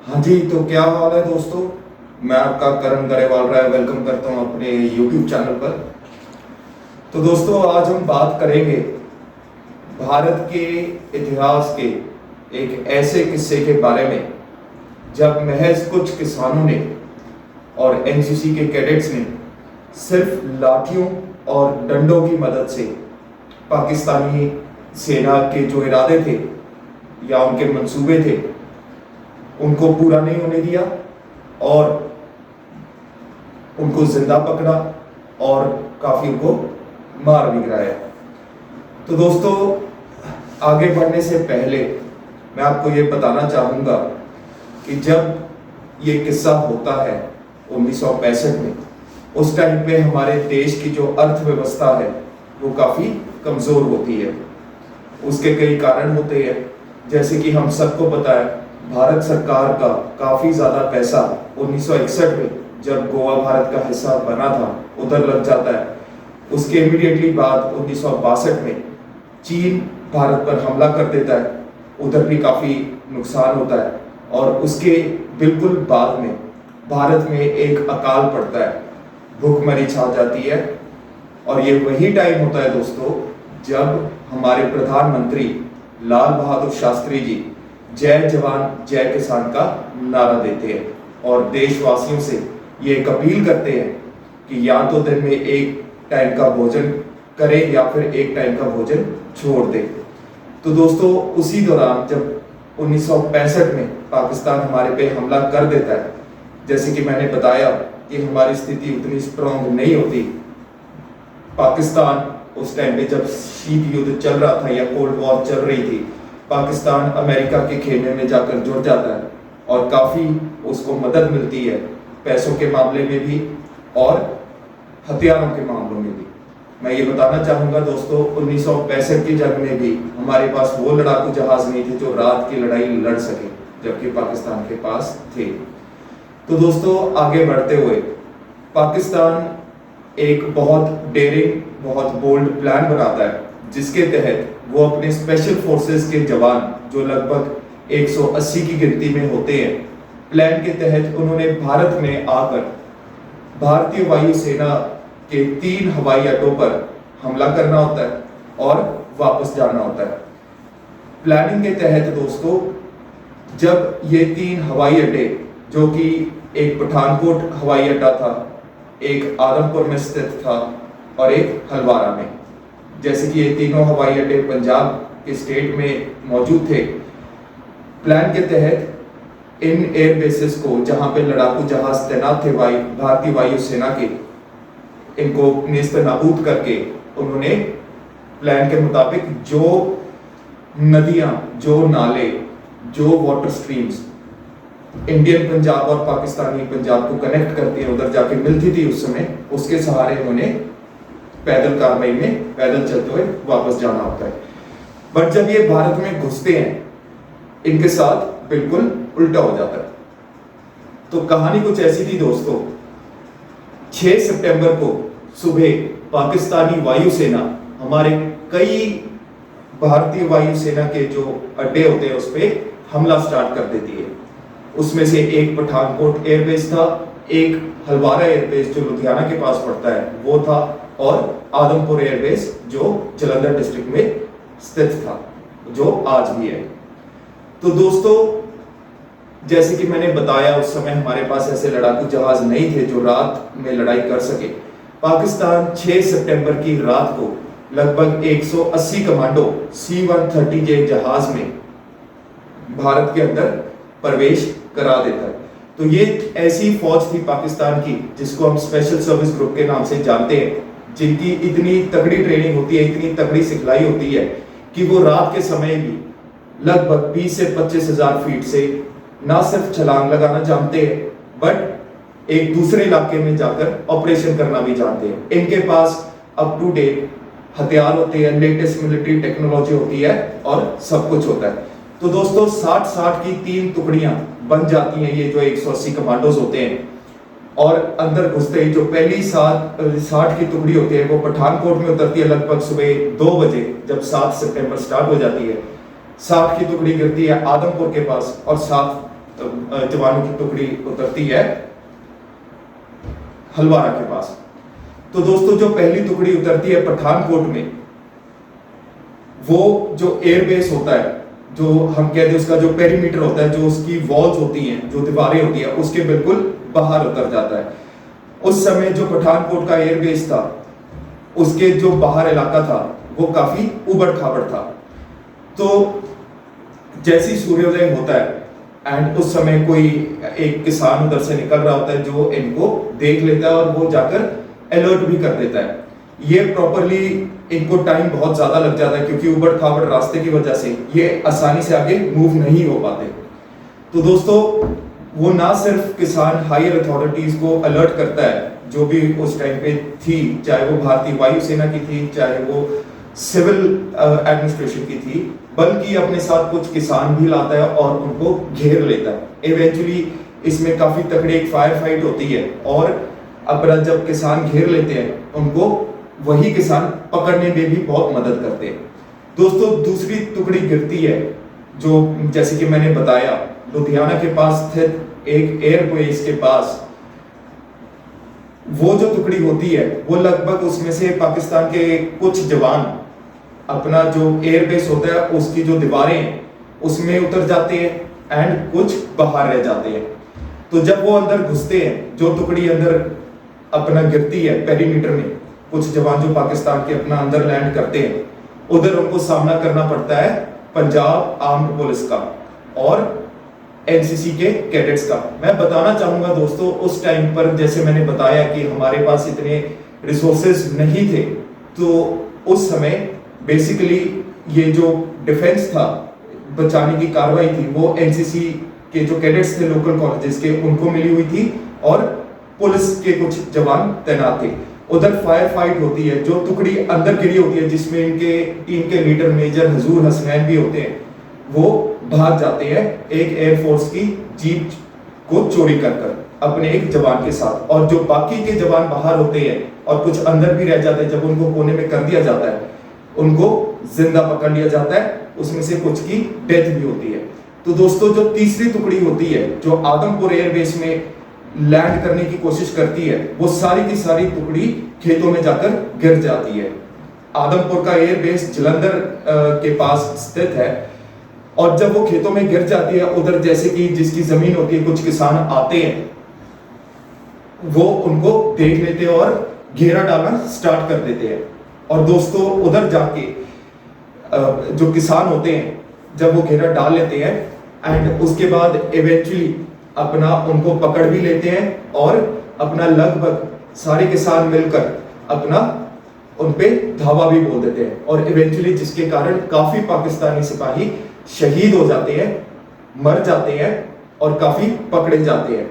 हाँ जी, तो क्या हाल है दोस्तों। मैं आपका करण गरेवाल राय वेलकम करता हूँ अपने YouTube चैनल पर। तो दोस्तों, आज हम बात करेंगे भारत के इतिहास के एक ऐसे किस्से के बारे में जब महज कुछ किसानों ने और एनसीसी के कैडेट्स ने सिर्फ लाठियों और डंडों की मदद से पाकिस्तानी सेना के जो इरादे थे या उनके मंसूबे थे उनको पूरा नहीं होने दिया और उनको जिंदा पकड़ा और काफी उनको मार भी गिराया। तो दोस्तों, आगे बढ़ने से पहले मैं आपको ये बताना चाहूंगा कि जब ये किस्सा होता है 1965 में, उस टाइम पे हमारे देश की जो अर्थव्यवस्था है वो काफी कमजोर होती है। उसके कई कारण होते हैं, जैसे कि हम सबको पता है भारत सरकार का काफी ज्यादा पैसा 1961 में जब गोवा भारत का हिस्सा बना था उधर लग जाता है। उसके इमीडिएटली बाद 1962 में चीन भारत पर हमला कर देता है, उधर भी काफी नुकसान होता है। और उसके बिल्कुल बाद में भारत में एक अकाल पड़ता है, भूखमरी छा जाती है। और ये वही टाइम होता है दोस्तों जब हमारे प्रधानमंत्री लाल बहादुर शास्त्री जी जय जवान जय किसान का नारा देते हैं और देशवासियों से ये एक अपील करते हैं कि या तो दिन में एक टाइम का भोजन करें या फिर एक टाइम का भोजन छोड़ दें। तो दोस्तों, उसी दौरान जब 1965 में पाकिस्तान हमारे पे हमला कर देता है, जैसे कि मैंने बताया कि हमारी स्थिति उतनी स्ट्रांग नहीं होती। पाकिस्तान उस टाइम पे जब शीत युद्ध चल रहा था या कोल्ड वॉर चल रही थी, पाकिस्तान अमेरिका के खेमे में जाकर जुड़ जाता है और काफ़ी उसको मदद मिलती है, पैसों के मामले में भी और हथियारों के मामलों में भी। मैं ये बताना चाहूँगा दोस्तों, 1965 की जंग में भी हमारे पास वो लड़ाकू जहाज नहीं थे जो रात की लड़ाई लड़ सके, जबकि पाकिस्तान के पास थे। तो दोस्तों, आगे बढ़ते हुए पाकिस्तान एक बहुत डेयरिंग, बहुत बोल्ड प्लान बनाता है जिसके तहत वो अपने स्पेशल फोर्सेस के जवान जो लगभग 180 की गिनती में होते हैं, प्लान के तहत उन्होंने भारत में आकर भारतीय वायुसेना के 3 हवाई अड्डों पर हमला करना होता है और वापस जाना होता है। प्लानिंग के तहत दोस्तों, जब ये 3 हवाई अड्डे, जो कि एक पठानकोट हवाई अड्डा था, एक आदमपुर में स्थित था और एक हलवारा में, जैसे कि ये तीनों हवाई अड्डे पंजाब के स्टेट में मौजूद थे, प्लान के तहत इन एयर बेसिस को, जहां पे लड़ाकू जहाज तैनात थे भारतीय वायुसेना के, इनको नेस्त नाबूद करके उन्होंने प्लान के मुताबिक जो नदियां, जो नाले, जो वाटर स्ट्रीम्स इंडियन पंजाब और पाकिस्तानी पंजाब को कनेक्ट करती है, उधर जाके मिलती थी उस समय, उसके सहारे उन्होंने पैदल कार्रवाई में पैदल चलते हुए वापस जाना होता है। बट जब ये भारत में घुसते हैं, इनके साथ बिल्कुल उल्टा हो जाता है। तो कहानी कुछ ऐसी थी दोस्तों, 6 सितंबर को सुबह पाकिस्तानी वायुसेना हमारे कई भारतीय वायुसेना के जो अड्डे होते हैं उस पर हमला स्टार्ट कर देती है। उसमें से एक पठानकोट एयरबेस था, एक हलवारा एयरबेस जो लुधियाना के पास पड़ता है वो था, और आदमपुर एयरबेस जो जालंधर डिस्ट्रिक्ट में स्थित था, जो आज भी है। तो दोस्तों, जैसे कि मैंने बताया, उस समय हमारे पास ऐसे लड़ाकू जहाज नहीं थे जो रात में लड़ाई कर सके। पाकिस्तान 6 सितंबर की रात को लगभग 180 कमांडो C-130J जहाज में भारत के अंदर प्रवेश करा देता है। तो ये ऐसी फौज थी पाकिस्तान की जिसको हम स्पेशल सर्विस ग्रुप के नाम से जानते हैं, जिनकी इतनी तगड़ी ट्रेनिंग होती है, इतनी तगड़ी सिखलाई होती है कि वो रात के समय भी लगभग 20 से 25 हजार फीट से ना सिर्फ छलांग लगाना जानते हैं, बट एक दूसरे इलाके में जाकर ऑपरेशन करना भी जानते हैं। इनके पास अप टू डेट हथियार होते हैं, लेटेस्ट मिलिट्री टेक्नोलॉजी होती है और सब कुछ होता है। तो दोस्तों, 60-60 की 3 टुकड़ियां बन जाती हैं, ये जो 180 कमांडोज होते हैं। और अंदर घुसते ही जो पहली 60 की टुकड़ी होती है वो पठानकोट में उतरती है लगभग सुबह 2 बजे, जब 7 सितंबर स्टार्ट हो जाती है। 60 की टुकड़ी गिरती है आदमपुर के पास और 7 जवानों की टुकड़ी उतरती है हलवारा के पास। तो दोस्तों जो पहली टुकड़ी उतरती है पठानकोट में, वो जो एयरबेस होता है, जो हम कहते हैं उसका जो पेरीमीटर होता है, जो उसकी वॉल्स होती हैं, जो दीवारें होती हैं, उसके बिल्कुल बाहर उतर जाता है। उस समय जो पठानकोट का एयरबेस था, उसके जो बाहर इलाका था वो काफी उबड़ खाबड़ था। तो जैसी सूर्योदय होता है एंड उस समय कोई एक किसान उधर से निकल रहा होता है जो इनको देख लेता है और वो जाकर अलर्ट भी कर देता है। ये प्रॉपरली इनको टाइम बहुत ज्यादा लग जाता है क्योंकि उबड़ खाबड़ रास्ते की वजह से ये आसानी से आगे मूव नहीं हो पाते। तो दोस्तों वो ना सिर्फ किसान हायर अथॉरिटीज को अलर्ट करता है जो भी उस टाइम पे थी, चाहे वो भारतीय वायुसेना की थी, चाहे वो सिविल एडमिनिस्ट्रेशन की थी, बल्कि अपने साथ कुछ किसान भी लाता है और उनको घेर लेता है। इवेंचुअली इसमें काफी तगड़ी एक फायर फाइट होती है और अपना जब किसान घेर लेते हैं उनको वही किसान पकड़ने में भी बहुत मदद करते हैं। दोस्तों दूसरी टुकड़ी गिरती है जो जैसे कि मैंने बताया लुधियाना के पास स्थित एक एयरबेस के पास। वो जो टुकड़ी होती है वो लगभग उसमें से पाकिस्तान के कुछ जवान अपना जो एयरबेस होता है उसकी जो दीवारें हैं उसमें उतर जाते हैं एंड कुछ बाहर रह जाते हैं। तो जब वो अंदर घुसते हैं, जो टुकड़ी अंदर अपना गिरती है पेरीमीटर में, कुछ जवान जो पाकिस्तान के अपना अंदर लैंड करते हैं, उधर उनको सामना करना पड़ता है पंजाब आर्म्ड पुलिस का और एनसीसी के कैडेट्स का। मैं बताना चाहूंगा दोस्तों उस टाइम पर जैसे मैंने बताया कि हमारे पास इतने रिसोर्सेज नहीं थे, तो उस समय बेसिकली ये जो डिफेंस था, बचाने की कार्रवाई थी, वो एनसीसी के जो कैडेट्स थे लोकल कॉलेजेस के उनको मिली हुई थी और पुलिस के कुछ जवान तैनात थे। उधर फायर फाइट होती है, जो टुकड़ी अंदर गिरी होती है जिसमें इनके टीम के लीडर मेजर हजूर हसनैन भी होते हैं, वो भाग जाते हैं एक एयरफोर्स की जीप को चोरी कर अपने एक जवान के साथ। और जो बाकी के जवान बाहर होते हैं और कुछ अंदर भी रह जाते हैं, जब उनको कोने में कर दिया जाता है उनको जिंदा पकड़ लिया जाता है, उसमें से कुछ की डेथ भी होती है। तो दोस्तों जो तीसरी टुकड़ी होती है जो आदमपुर एयरबेस में लैंड करने की कोशिश करती है, वो सारी की सारी टुकड़ी खेतों में जाकर गिर जाती है। आदमपुर का एयरबेस जलंधर के पास स्थित है और जब वो खेतों में गिर जाती है, उधर जैसे कि जिसकी जमीन होती है कुछ किसान आते हैं, वो उनको देख लेते हैं और घेरा डालना स्टार्ट कर देते हैं। और दोस्तों उधर जाके जो किसान होते हैं जब वो घेरा डाल लेते हैं एंड उसके बाद इवेंचुअली अपना उनको पकड़ भी लेते हैं और अपना लगभग सारे किसान मिलकर अपना उनपे धावा भी बोल देते हैं और इवेंचुअली जिसके कारण काफी पाकिस्तानी सिपाही शहीद हो जाते हैं, मर जाते हैं और काफी पकड़े जाते हैं।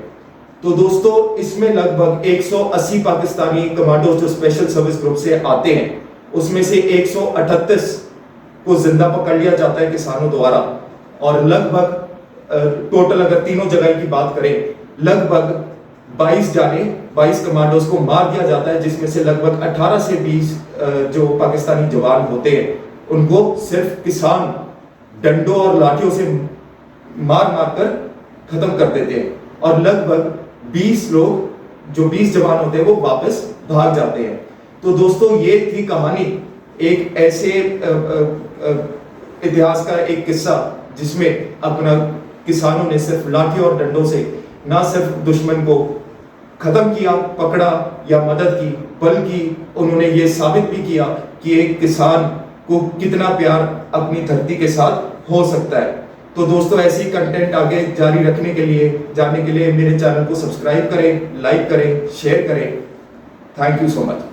तो दोस्तों इसमें लगभग 180 पाकिस्तानी कमांडो जो स्पेशल सर्विस ग्रुप से आते हैं, उसमें से 138 को जिंदा पकड़ लिया जाता है किसानों द्वारा और लगभग टोटल अगर तीनों जगह की बात करें लगभग 22 कमांडोज को मार दिया जाता है, जिसमें से लगभग 18 से 20 जो पाकिस्तानी जवान होते हैं उनको सिर्फ किसान डंडों और लाठियों से मार कर खत्म कर देते हैं और लगभग 20 लोग जो 20 जवान होते हैं वो वापस भाग जाते हैं। तो दोस्तों ये थी कहानी, एक ऐसे इतिहास का एक किस्सा जिसमें अपना किसानों ने सिर्फ लाठी और डंडों से ना सिर्फ दुश्मन को खत्म किया, पकड़ा या मदद की, बल्कि उन्होंने ये साबित भी किया कि एक किसान को कितना प्यार अपनी धरती के साथ हो सकता है। तो दोस्तों ऐसी कंटेंट आगे जारी रखने के लिए जानने के लिए मेरे चैनल को सब्सक्राइब करें, लाइक करें, शेयर करें। Thank you so much.